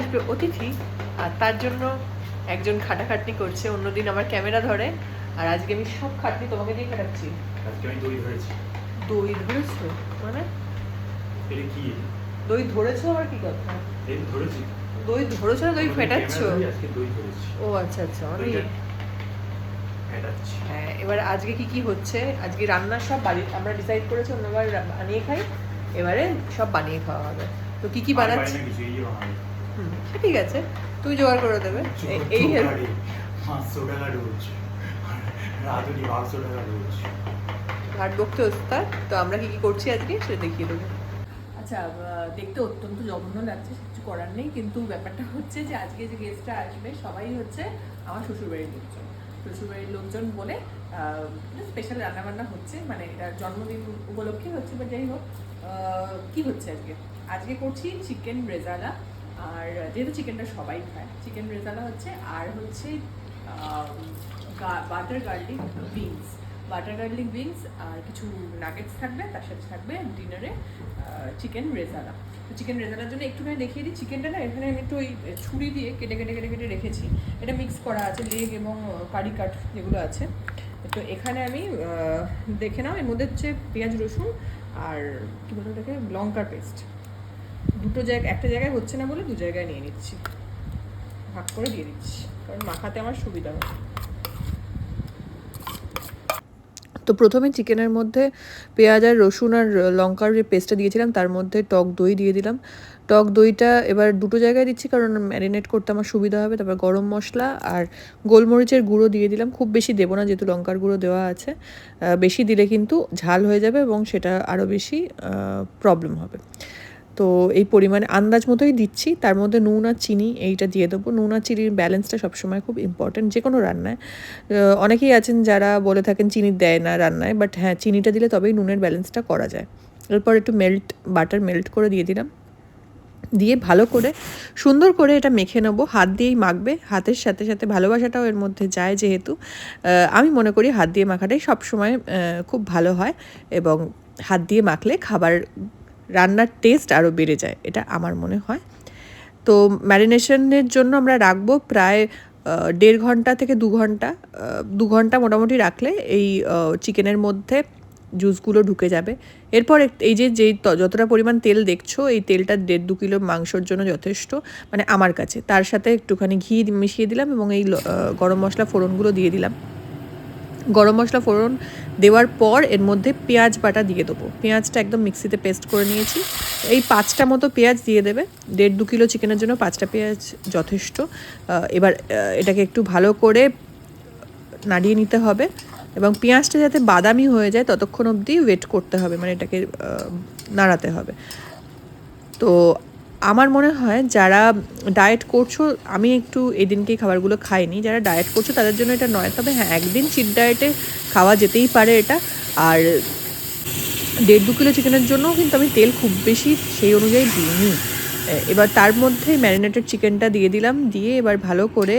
আসবে অতিথি, আর তার জন্য একজন খাটাখাটনি করছে, অন্যদিন আমার ক্যামেরা ধরে, আর আজকে আমি সব খাটনি তোমাকে দিয়ে খাটাচ্ছি। আজকে আমি দই ধরেছি। দই ধরেছো মানে? এটা কি? দই ধরেছো আবার কি কথা? এই ধরেছি। দই ধরেছো না দই ফেটাচ্ছো? আজকে দই ধরেছি। ও আচ্ছা আচ্ছা, আমি ফেটাচ্ছি। হ্যাঁ। এবার আজকে কি কি হচ্ছে, আজকে রান্না সব বাড়ি আমরা ডিসাইড করেছি, অন্যবার বানিয়ে খাই, এবারে সব বানিয়ে খাওয়া হবে। তো কি কি বানাচ্ছি? ঠিক আছে, তুমি জোগাড় করে দেবে। এই হেল্প 500 টাকা রোজ, রাধুনি 500 টাকা রোজ। ঘাট বকতে ওস্তাদ। তো আমরা কি কি করছি আজকে সেটা দেখিয়ে দেবো। আচ্ছা, দেখতে অত্যন্ত জঘন্য লাগছে, কিছু করার নেই, কিন্তু ব্যাপারটা হচ্ছে যে আজকে যে গেস্টরা আসবে সবাই হচ্ছে আমার শ্বশুরবাড়ির লোকজন। শ্বশুরবাড়ির লোকজন বলে স্পেশাল রান্নাবান্না হচ্ছে, মানে এটা জন্মদিন উপলক্ষে হচ্ছে, বা যাই হোক। কি হচ্ছে আজকে? আজকে করছি চিকেন রেজালা, আর যেহেতু চিকেনটা সবাই খায়, চিকেন রেজালা হচ্ছে, আর হচ্ছে butter garlic beans, butter garlic beans আর কিছু নাগেটস থাকবে, তার সাথে থাকবে ডিনারে চিকেন রেজালা। তো চিকেন রেজালার জন্য একটুখানি দেখিয়ে দিই। চিকেনটা না এখানে আমি একটু ওই ছুরি দিয়ে কেটে কেটে কেটে কেটে রেখেছি। এটা মিক্স করা আছে লেগ এবং কারি কাট যেগুলো আছে। তো এখানে আমি দেখে নাও, এর মধ্যে হচ্ছে পেঁয়াজ রসুন আর কী বলবো ওটাকে, লঙ্কার পেস্ট। দুটো জায়গায়, একটা জায়গায় হচ্ছে না বলে দু জায়গায় নিয়ে নিচ্ছি, ভাগ করে দিয়ে দিচ্ছি, কারণ মাখাতে আমার সুবিধা হয়। তো প্রথমে চিকেনের মধ্যে পেঁয়াজ আর রসুন আর লঙ্কার যে পেস্টটা দিয়েছিলাম তার মধ্যে টক দই দিয়ে দিলাম। টক দইটা এবার দুটো জায়গায় দিচ্ছি কারণ ম্যারিনেট করতে আমার সুবিধা হবে। তারপর গরম মশলা আর গোলমরিচের গুঁড়ো দিয়ে দিলাম, খুব বেশি দেবো না যেহেতু লঙ্কার গুঁড়ো দেওয়া আছে। বেশি দিলে কিন্তু ঝাল হয়ে যাবে এবং সেটা আরও বেশি প্রবলেম হবে। তো এই পরিমাণে আন্দাজ মতোই দিচ্ছি। তার মধ্যে নুন আর চিনি এইটা দিয়ে দেবো। নুন আর চিনির ব্যালেন্সটা সবসময় খুব ইম্পর্ট্যান্ট যে কোনো রান্নায়। অনেকেই আছেন যারা বলে থাকেন চিনি দেয় না রান্নায়, বাট হ্যাঁ, চিনিটা দিলে তবেই নুনের ব্যালেন্সটা করা যায়। এরপর একটু বাটার মেল্ট করে দিয়ে দিলাম, দিয়ে ভালো করে সুন্দর করে এটা মেখে নেবো। হাত দিয়েই মাখবে, হাতের সাথে সাথে ভালোবাসাটাও এর মধ্যে যায় যেহেতু। আমি মনে করি হাত দিয়ে মাখাটাই সবসময় খুব ভালো হয়, এবং হাত দিয়ে মাখলে খাবার রান্নার টেস্ট আরও বেড়ে যায়, এটা আমার মনে হয়। তো ম্যারিনেশনের জন্য আমরা রাখবো প্রায় 1.5 ঘন্টা থেকে 2 ঘন্টা। 2 ঘন্টা মোটামুটি রাখলে এই চিকেনের মধ্যে জুসগুলো ঢুকে যাবে। এরপর এই যেই যতটা পরিমাণ তেল দেখছো, এই তেলটা 1.5-2 কিলো মাংসর জন্য যথেষ্ট, মানে আমার কাছে। তার সাথে একটুখানি ঘি মিশিয়ে দিলাম এবং এই গরম মশলা ফোড়নগুলো দিয়ে দিলাম। গরম মশলা ফোড়ন দেওয়ার পর এর মধ্যে পেঁয়াজ বাটা দিয়ে দেবো। পেঁয়াজটা একদম মিক্সিতে পেস্ট করে নিয়েছি। এই 5টা মতো পেঁয়াজ দিয়ে দেবে। 1.5-2 কিলো চিকেনের জন্য 5টা পেঁয়াজ যথেষ্ট। এবার এটাকে একটু ভালো করে নাড়িয়ে নিতে হবে, এবং পেঁয়াজটা যাতে বাদামি হয়ে যায় ততক্ষণ অবধি ওয়েট করতে হবে, মানে এটাকে নাড়াতে হবে। তো আমার মনে হয় যারা ডায়েট করছো, আমি একটু এদিনকেই খাবারগুলো খাইনি, যারা ডায়েট করছো তাদের জন্য এটা নয়। তবে হ্যাঁ, একদিন চিট ডায়েটে খাওয়া যেতেই পারে এটা। আর 1.5-2 কিলো চিকেনের জন্যও কিন্তু আমি তেল খুব বেশি সেই অনুযায়ী দিইনি। এবার তার মধ্যে ম্যারিনেটেড চিকেনটা দিয়ে দিলাম, দিয়ে এবার ভালো করে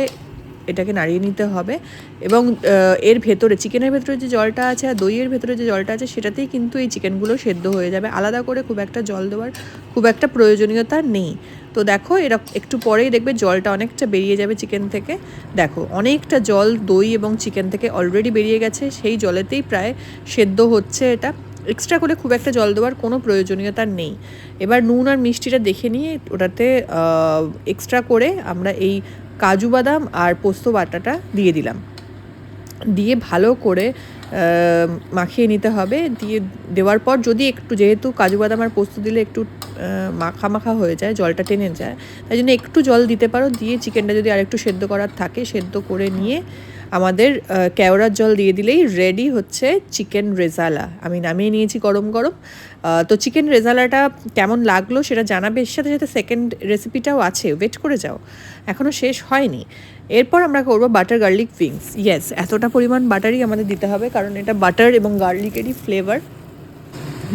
এটাকে নাড়িয়ে নিতে হবে। এবং এর ভেতরে, চিকেনের ভেতরে যে জলটা আছে আর দইয়ের ভেতরে যে জলটা আছে সেটাতেই কিন্তু এই চিকেনগুলো সেদ্ধ হয়ে যাবে। আলাদা করে খুব একটা জল দেওয়ার খুব একটা প্রয়োজনীয়তা নেই। তো দেখো, এরা একটু পরেই দেখবে জলটা অনেকটা বেরিয়ে যাবে চিকেন থেকে। দেখো, অনেকটা জল দই এবং চিকেন থেকে অলরেডি বেরিয়ে গেছে, সেই জলেতেই প্রায় সেদ্ধ হচ্ছে এটা। এক্সট্রা করে খুব একটা জল দেওয়ার কোনো প্রয়োজনীয়তা নেই। এবার নুন আর মিষ্টিটা দেখে নিয়ে ওটাতে এক্সট্রা করে আমরা এই কাজু বাদাম আর পোস্ত বাটাটা দিয়ে দিলাম, দিয়ে ভালো করে মাখিয়ে নিতে হবে। দেওয়ার পর যদি একটু, যেহেতু কাজু বাদাম আর পোস্ত দিলে একটু মাখা মাখা হয়ে যায়, জলটা টেনে যায়, তাই জন্য একটু জল দিতে পারো। দিয়ে চিকেনটা যদি আরেকটু সেদ্ধ করার থাকে সেদ্ধ করে নিয়ে আমাদের কেওড়ার জল দিয়ে দিলেই রেডি হচ্ছে চিকেন রেজালা। আমি নামিয়ে নিয়েছি গরম গরম। তো চিকেন রেজালাটা কেমন লাগলো সেটা জানাবে। এর সাথে সাথে সেকেন্ড রেসিপিটাও আছে, ওয়েট করে যাও, এখনও শেষ হয়নি। এরপর আমরা করবো বাটার গার্লিক উইংস। ইয়েস, এতটা পরিমাণ বাটারই আমাদের দিতে হবে, কারণ এটা বাটার এবং গার্লিকেরই ফ্লেভার।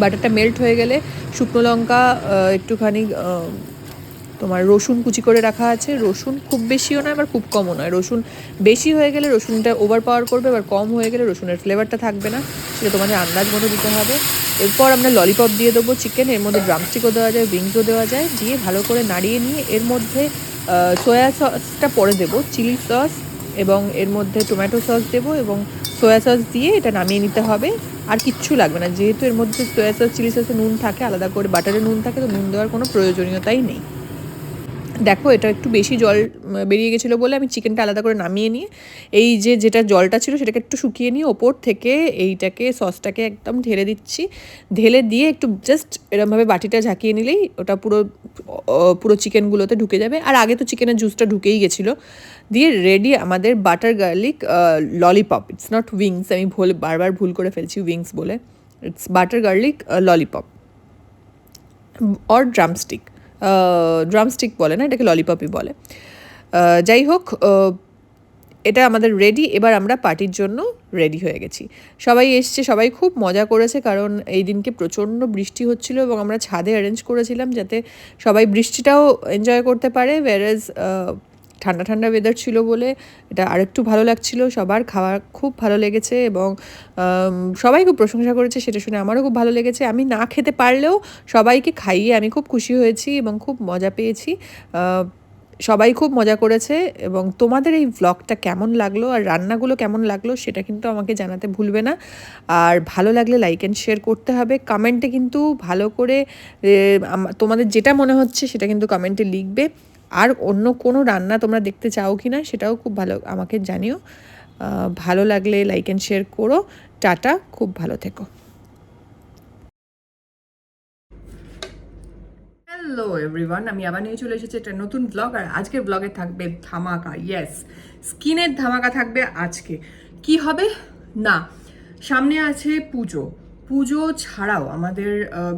বাটারটা মেল্ট হয়ে গেলে শুকনো লঙ্কা, একটুখানি তোমার রসুন কুচি করে রাখা আছে। রসুন খুব বেশিও নয়, আবার খুব কমও নয়। রসুন বেশি হয়ে গেলে রসুনটা ওভার পাওয়ার করবে, আবার কম হয়ে গেলে রসুনের ফ্লেভারটা থাকবে না, সেটা তোমাদের আন্দাজ মতো দিতে হবে। এরপর আমরা ললিপপ দিয়ে দেবো চিকেন, এর মধ্যে ড্রামস্টিকও দেওয়া যায়, উইংসও দেওয়া যায়। দিয়ে ভালো করে নাড়িয়ে নিয়ে এর মধ্যে সয়া সসটা পরে দেবো, চিলি সস এবং এর মধ্যে টমেটো সস দেবো এবং সয়া সস দিয়ে এটা নামিয়ে নিতে হবে। আর কিচ্ছু লাগবে না, যেহেতু এর মধ্যে সয়া সস চিলি সসে নুন থাকে, আলাদা করে বাটারে নুন থাকে, তো নুন দেওয়ার কোনো প্রয়োজনীয়তাই নেই। দেখো এটা একটু বেশি জল বেরিয়ে গেছিলো বলে আমি চিকেনটা আলাদা করে নামিয়ে নিয়ে এই যেটা জলটা ছিল সেটাকে একটু শুকিয়ে নিয়ে ওপর থেকে এইটাকে সসটাকে একদম ঢেলে দিচ্ছি। ঢেলে দিয়ে একটু জাস্ট এরমভাবে বাটিটা ঝাঁকিয়ে নিলেই ওটা পুরো চিকেনগুলোতে ঢুকে যাবে। আর আগে তো চিকেনের জুসটা ঢুকেই গেছিলো। দিয়ে রেডি আমাদের butter garlic lollipop. It's not wings, আমি বারবার ভুল করে ফেলছি উইংস বলে। It's butter garlic lollipop or drumstick বলে না, এটাকে ললিপপই বলে। যাই হোক, এটা আমাদের রেডি। এবার আমরা পার্টির জন্য রেডি হয়ে গেছি। সবাই এসছে, সবাই খুব মজা করেছে, কারণ এই দিনকে প্রচণ্ড বৃষ্টি হচ্ছিল এবং আমরা ছাদে অ্যারেঞ্জ করেছিলাম যাতে সবাই বৃষ্টিটাও এনজয় করতে পারে। ওয়ারেজ ঠান্ডা ঠান্ডা ওয়েদার ছিল বলে এটা আরেকটু ভালো লাগছিল। সবার খাবার খুব ভালো লেগেছে এবং সবাই খুব প্রশংসা করেছে, সেটা শুনে আমারও খুব ভালো লেগেছে। আমি না খেতে পারলেও সবাইকে খাইয়ে আমি খুব খুশি হয়েছি এবং খুব মজা পেয়েছি। সবাই খুব মজা করেছে। এবং তোমাদের এই ব্লগটা কেমন লাগলো আর রান্নাগুলো কেমন লাগলো সেটা কিন্তু আমাকে জানাতে ভুলবে না। আর ভালো লাগলে লাইক অ্যান্ড শেয়ার করতে হবে। কমেন্টে কিন্তু ভালো করে তোমাদের যেটা মনে হচ্ছে সেটা কিন্তু কমেন্টে লিখবে। আর অন্য কোনো রান্না তোমরা দেখতে চাও কি না সেটাও খুব ভালো আমাকে জানিও। ভালো লাগলে লাইক অ্যান্ড শেয়ার করো। টাটা, খুব ভালো থেকো। হ্যালো এভরিওয়ান, আমি আবার নিয়ে চলে এসেছি একটা নতুন ব্লগ। আর আজকের ব্লগে থাকবে ধামাকা। ইয়েস, স্কিনের ধামাকা থাকবে আজকে। কি হবে না, সামনে আছে পুজো। পুজো ছাড়াও আমাদের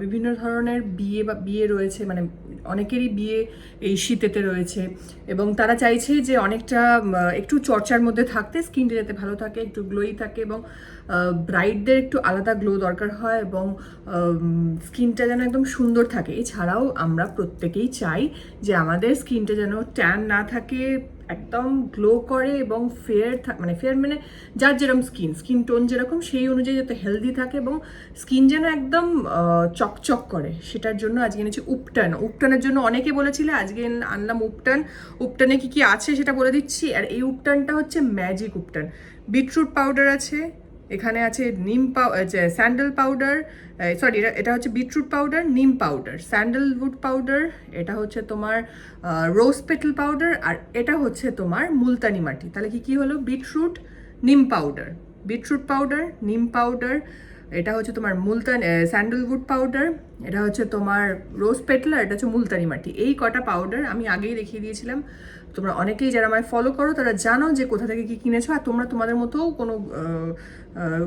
বিভিন্ন ধরনের বিয়ে রয়েছে, মানে অনেকেরই বিয়ে এই শীতেতে রয়েছে এবং তারা চাইছে যে অনেকটা একটু চর্চার মধ্যে থাকতে, স্কিনটা যাতে ভালো থাকে, একটু গ্লোই থাকে এবং ব্রাইডদের একটু আলাদা গ্লো দরকার হয় এবং স্কিনটা যেন একদম সুন্দর থাকে। এছাড়াও আমরা প্রত্যেকেই চাই যে আমাদের স্কিনটা যেন ট্যান না থাকে, একদম গ্লো করে এবং ফেয়ার মানে যার যেরকম স্কিন টোন যেরকম সেই অনুযায়ী যাতে হেলদি থাকে এবং স্কিন যেন একদম চকচক করে, সেটার জন্য আজকে এনেছি উপটানের জন্য অনেকে বলেছিলে, আজকে আনলাম উপটানে কি কি আছে সেটা বলে দিচ্ছি। আর এই উপটানটা হচ্ছে ম্যাজিক উপটান। বিটরুট পাউডার আছে, এখানে আছে স্যান্ডেল পাউডার, সরি এটা হচ্ছে বিটরুট পাউডার, নিম পাউডার, স্যান্ডেলউড পাউডার, এটা হচ্ছে তোমার রোজ পেটাল পাউডার, আর এটা হচ্ছে তোমার মুলতানি মাটি। তাহলে কি হলো, বিটরুট পাউডার, নিম পাউডার, এটা হচ্ছে তোমার স্যান্ডেলউড পাউডার, এটা হচ্ছে তোমার রোজ পেটাল, আর এটা হচ্ছে মুলতানি মাটি। এই কটা পাউডার আমি আগেই দেখিয়ে দিয়েছিলাম। তোমরা অনেকেই যারা আমায় ফলো করো তারা জানো যে কোথা থেকে কি কিনেছো, আর তোমরা তোমাদের মতোও কোনো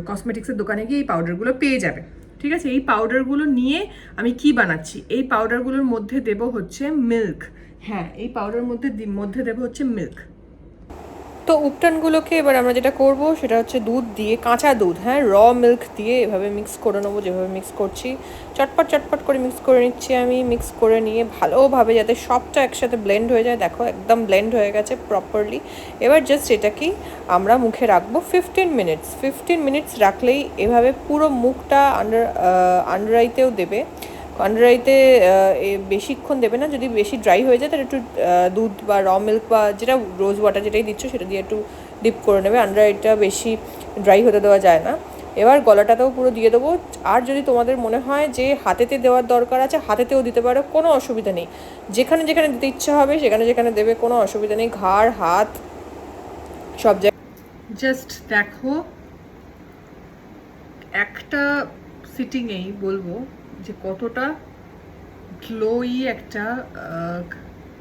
কসমেটিক্সের দোকানে গিয়ে এই পাউডারগুলো পেয়ে যাবে। ঠিক আছে, এই পাউডারগুলো নিয়ে আমি কি বানাচ্ছি, এই পাউডারগুলোর মধ্যে দেব হচ্ছে মিল্ক। হ্যাঁ, এই পাউডারের মধ্যে দেব হচ্ছে মিল্ক। তো উপটানগুলোকে এবার আমরা যেটা করব সেটা হচ্ছে দুধ দিয়ে, কাঁচা দুধ, হ্যাঁ, র মিল্ক দিয়ে এভাবে মিক্স করে নেবো, যেভাবে মিক্স করছি চটপট করে মিক্স করে নিচ্ছি আমি। মিক্স করে নিয়ে ভালোভাবে যাতে সবটা একসাথে ব্লেন্ড হয়ে যায়, দেখো একদম ব্লেন্ড হয়ে গেছে প্রপারলি। এবার জাস্ট এটাকেই আমরা মুখে রাখবো 15 মিনিটস রাখলেই এভাবে পুরো মুখটা আন্ডার আইতেও দেবে। আন্ডার আইতে বেশিক্ষণ দেবে না, যদি বেশি ড্রাই হয়ে যায় তাহলে একটু দুধ বা র মিল্ক বা যেটা রোজ ওয়াটার যেটাই দিচ্ছ সেটা দিয়ে একটু ডিপ করে নেবে। আন্ডার আইটা বেশি ড্রাই হতে দেওয়া যায় না। এবার গলাটাতেও পুরো দিয়ে দেবো। আর যদি তোমাদের মনে হয় যে হাতেতে দেওয়ার দরকার আছে, হাতেতেও দিতে পারো, কোনো অসুবিধা নেই। যেখানে দিতে ইচ্ছা হবে সেখানে দেবে, কোনো অসুবিধা নেই। ঘাড়, হাত, সব জায়গায়। জাস্ট দেখো, একটা সিটিংয়েই বলবো যে কতটা গ্লোই একটা,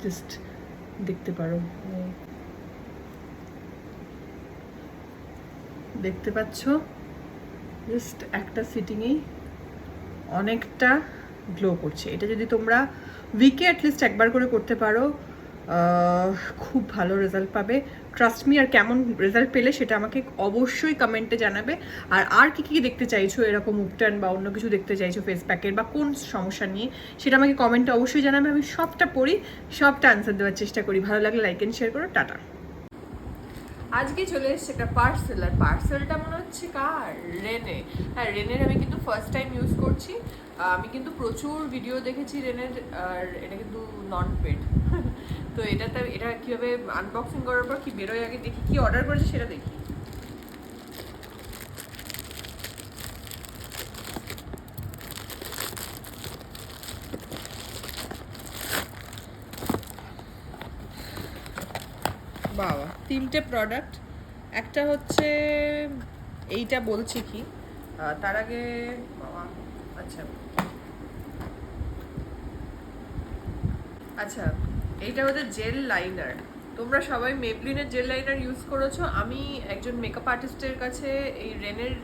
জাস্ট দেখতে পারো, দেখতে পাচ্ছ, জাস্ট একটা সিটিংয়েই অনেকটা গ্লো করছে। এটা যদি তোমরা উইকে অ্যাটলিস্ট একবার করে করতে পারো, খুব ভালো রেজাল্ট পাবে, ট্রাস্ট মি। আর কেমন রেজাল্ট পেলে সেটা আমাকে অবশ্যই কমেন্টে জানাবে। আর কি দেখতে চাইছো, এরকম উপটান বা অন্য কিছু দেখতে চাইছো ফেস প্যাকের, বা কোন সমস্যা নিয়ে সেটা আমাকে কমেন্টে অবশ্যই জানাবে। আমি সবটা পড়ি, সবটা আনসার দেওয়ার চেষ্টা করি। ভালো লাগলে লাইক অ্যান্ড শেয়ার করো। টাটা। আজকে চলে এসছে একটা পার্সেল, আর পার্সেলটা মনে হচ্ছে কার, রেনে। হ্যাঁ, রেনের আমি কিন্তু ফার্স্ট টাইম ইউজ করছি। আমি কিন্তু প্রচুর ভিডিও দেখেছি রেনের, আর এটা কিন্তু নন পেড। তো এটা কীভাবে আনবক্সিং করার পর কি বেরোয় আগে দেখি, কি অর্ডার করেছি সেটা দেখি। বাবা, 3টে প্রোডাক্ট। একটা হচ্ছে এইটা, বলছি কি তার আগে বাবা, আচ্ছা আচ্ছা, এইটা হচ্ছে জেল লাইনার। তোমরা সবাই মেবলিনের জেল লাইনার ইউজ করেছো। আমি একজন মেকআপ আর্টিস্টের কাছে এই রেনের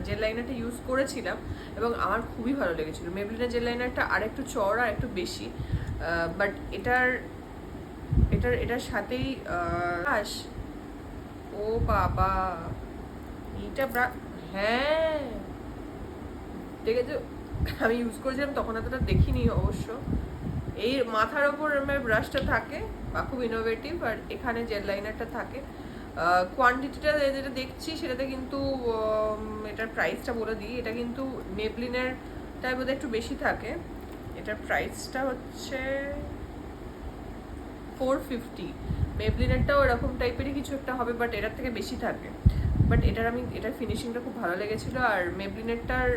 জেল লাইনারটা ইউজ করেছিলাম এবং আমার খুবই ভালো লেগেছিলো। মেবলিনের জেল লাইনারটা আর একটু চওড়া, আর একটু বেশি, বাট এটার সাথেই ও বাবা, এইটা হ্যাঁ দেখেছো, আমি ইউজ করেছিলাম তখন এতটা দেখিনি অবশ্য। এই মাথার ওপর আমার ব্রাশটা থাকে বা খুব ইনোভেটিভ, আর এখানে জেল লাইনারটা থাকে। কোয়ান্টিটিটা যেটা দেখছি সেটাতে কিন্তু এটার প্রাইসটা বলে দিই, এটা কিন্তু মেবলিনেরটাই বোধহয় একটু বেশি থাকে। এটার প্রাইসটা হচ্ছে 450। মেবলিনেরটাও এরকম টাইপেরই কিছু একটা হবে, বাট এটার থেকে বেশি থাকে। বাট এটার ফিনিশিংটা খুব ভালো লেগেছিলো, আর মেবলিনেরটার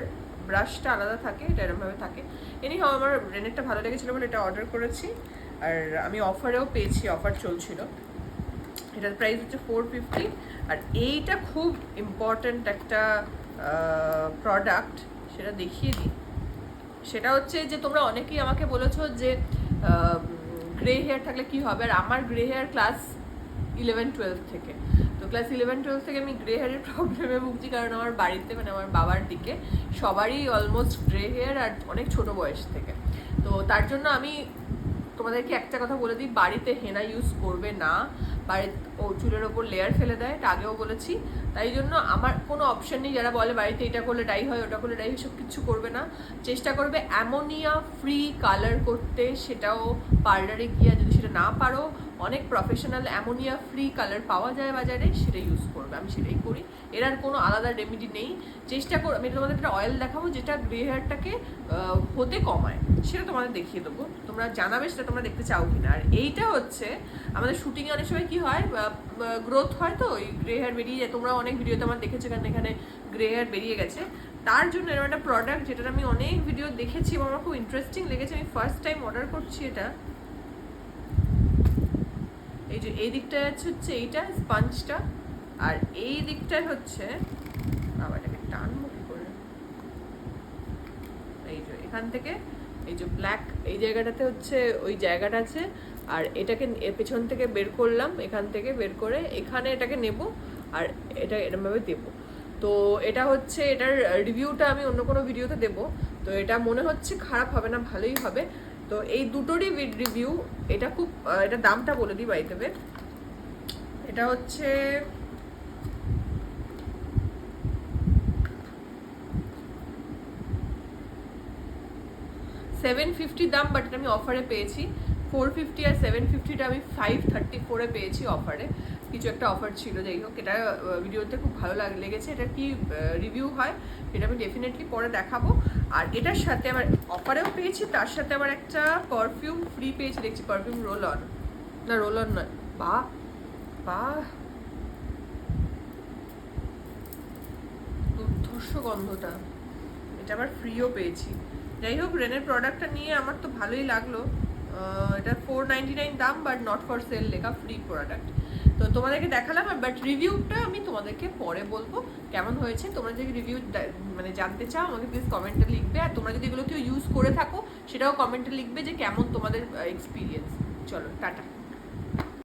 ব্রাশটা আলাদা থাকে, এটা এরকমভাবে থাকে। এনিহাও আমার রেনেরটা ভালো লেগেছিলো বলে এটা অর্ডার করেছি, আর আমি অফারেও পেয়েছি, অফার চলছিল। এটার প্রাইস হচ্ছে 450। আর এইটা খুব ইম্পর্ট্যান্ট একটা প্রোডাক্ট, সেটা দেখিয়ে দিই। সেটা হচ্ছে যে তোমরা অনেকেই আমাকে বলেছো যে গ্রে হেয়ার থাকলে কি হবে, আর আমার গ্রে হেয়ার ক্লাস 11-12 থেকে। তো ক্লাস 11-12 থেকে আমি গ্রে হেয়ারের প্রবলেমে ভুগছি, কারণ আমার বাড়িতে মানে আমার বাবার দিকে সবারই অলমোস্ট গ্রে হেয়ার, আর অনেক ছোট বয়স থেকে। তো তার জন্য আমি তোমাদেরকে একটা কথা বলে দিই, বাড়িতে হেনা ইউজ করবে না, চুলের ওপর লেয়ার ফেলে দেয়, এটা আগেও বলেছি। তাই জন্য আমার কোনো অপশন নেই, যারা বলে বাড়িতে এটা করলে ডাই হয়, ওটা করলে ডাই হয়, সব কিছু করবে না। চেষ্টা করবে অ্যামোনিয়া ফ্রি কালার করতে, সেটাও পার্লারে গিয়ে, যদি সেটা না পারো অনেক প্রফেশনাল অ্যামোনিয়া ফ্রি কালার পাওয়া যায় বাজারে, সেটা ইউজ করবে। আমি সেটাই করি, এর আর কোনো আলাদা রেমেডি নেই। চেষ্টা করো, আমি তোমাদের একটা অয়েল দেখাবো যেটা গ্রে হেয়ারটাকে হতে কমায়, সেটা তোমাদের দেখিয়ে দেবো, তোমরা জানাবে সেটা তোমরা দেখতে চাও কিনা। আর এইটা হচ্ছে আমাদের শুটিংয়ে অনেক সময় কি হয়, গ্রোথ হয়, তো ওই গ্রে হেয়ার বেরিয়ে যায়। তোমরা অনেক ভিডিওতে আমার দেখেছো এখানে গ্রে হেয়ার বেরিয়ে গেছে, তার জন্য এরকম একটা প্রোডাক্ট, যেটা আমি অনেক ভিডিও দেখেছি এবং আমার খুব ইন্টারেস্টিং লেগেছে। আমি ফার্স্ট টাইম অর্ডার করছি এটা। এই যে এই দিকটায় হচ্ছে এইটা স্পঞ্জটা, আর এই দিকটায় হচ্ছে, বাবা এটাকে টানবো কি করে, এই যে এখান থেকে এই যে ব্ল্যাক এই জায়গাটাতে হচ্ছে ওই জায়গাটা আছে, আর এটাকে পেছন থেকে বের করলাম, এখান থেকে বের করে এখানে এটাকে নেব, আর এটা এরকমভাবে দেবো। তো এটা হচ্ছে, এটার রিভিউটা আমি অন্য কোনো ভিডিওতে দেবো। তো এটা মনে হচ্ছে খারাপ হবে না, ভালোই হবে। তো এই দুটোরই রিভিউ, এটা খুব, এটা দামটা বলে দিই বাই দ্য ওয়ে। এটা হচ্ছে 750 দাম, বাট এটা আমি অফারে পেয়েছি 450, আর 750টা আমি 534-এ পেয়েছি অফারে। কিছু একটা অফার ছিল, যাই হোক। এটা ভিডিওতে খুব ভালো লেগেছে। এটা কি রিভিউ হয় এটা আমি ডেফিনেটলি পরে দেখাবো। আর এটার সাথে আমার অফারেও পেয়েছি, তার সাথে আবার একটা পারফিউম ফ্রি পেয়েছি দেখছি, পারফিউম রোল অন, না রোল অন নয়, বাহ দুর্ধর্ষ গন্ধটা, এটা আবার ফ্রিও পেয়েছি। যাই হোক, রেনের প্রোডাক্টটা নিয়ে আমার তো ভালোই লাগলো। এটা 499 দাম, বাট নট ফর সেল লেখা, ফ্রি প্রোডাক্ট। তো তোমাদেরকে দেখালাম, বাট রিভিউটা আমি তোমাদেরকে পরে বলবো কেমন হয়েছে। তোমরা যদি রিভিউ মানে জানতে চাও আমাকে প্লিজ কমেন্টে লিখবে, আর তোমরা যদি এগুলো কেউ ইউজ করে থাকো সেটাও কমেন্টে লিখবে যে কেমন তোমাদের এক্সপিরিয়েন্স। চলো টাটা।